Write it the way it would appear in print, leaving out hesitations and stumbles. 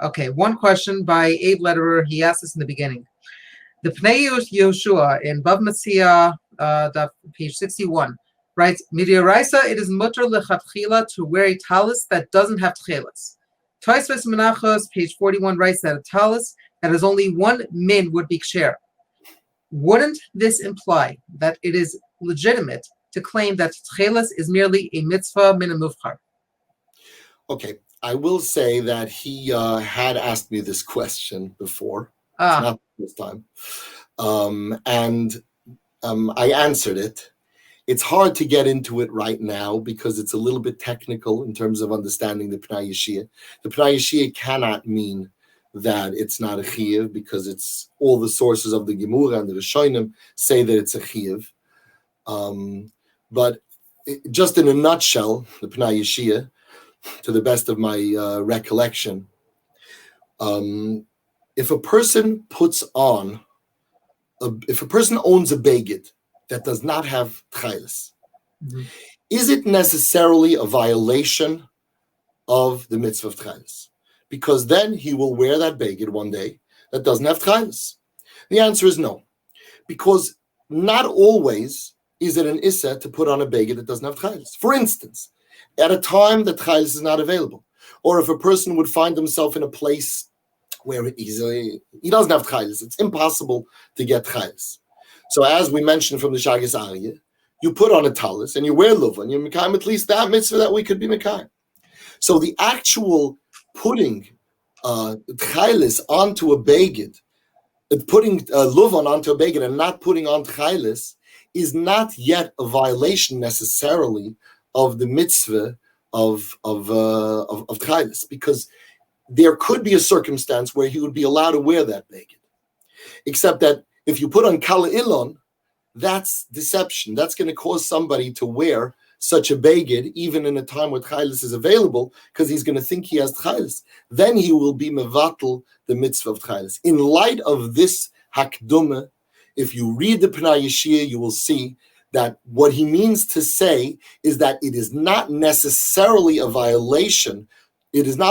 Okay, one question by Abe Letterer. He asked this in the beginning. The Pnei Yoshua in Bav Metzia, page 61, writes, Midiraisa, it is mutter lechatchila to wear a talis that doesn't have Techeiles. Tosfos Menachos, page 41, writes that a talis that has only one min would be ksher. Wouldn't this imply that it is legitimate to claim that Techeiles is merely a mitzvah min HaMuvchar? Okay, I will say that he had asked me this question before. It's not this time. And I answered it. It's hard to get into it right now because it's a little bit technical in terms of understanding the Pnai Yeshia. The Pnai Yeshia cannot mean that it's not a chiyuv because it's all the sources of the Gemura and the Rishonim say that it's a chiyuv. But just in a nutshell, the Pnai Yeshia, to the best of my recollection, if a person owns a beged that does not have Techeiles, is it necessarily a violation of the mitzvah of Techeiles? Because then he will wear that beged one day that doesn't have Techeiles. The answer is no, because not always is it an issa to put on a beged that doesn't have Techeiles. For instance, at a time that Techeiles is not available, or if a person would find himself in a place where he doesn't have Techeiles, it's impossible to get Techeiles. So as we mentioned from the Shagis Aryeh, you put on a talis and you wear luva, and you mekayim at least that mitzvah that we could be mekayim. So the actual putting Techeiles onto a beged, putting luva onto a beged and not putting on Techeiles is not yet a violation necessarily of the mitzvah of Techeiles, because there could be a circumstance where he would be allowed to wear that beged. Except that if you put on kala ilon, that's deception. That's going to cause somebody to wear such a beged even in a time where Techeiles is available, because he's going to think he has Techeiles. Then he will be mevatel the mitzvah of Techeiles. In light of this hakdumah, if you read the Pnai Yeshia, you will see that what he means to say is that it is not necessarily a violation. It is not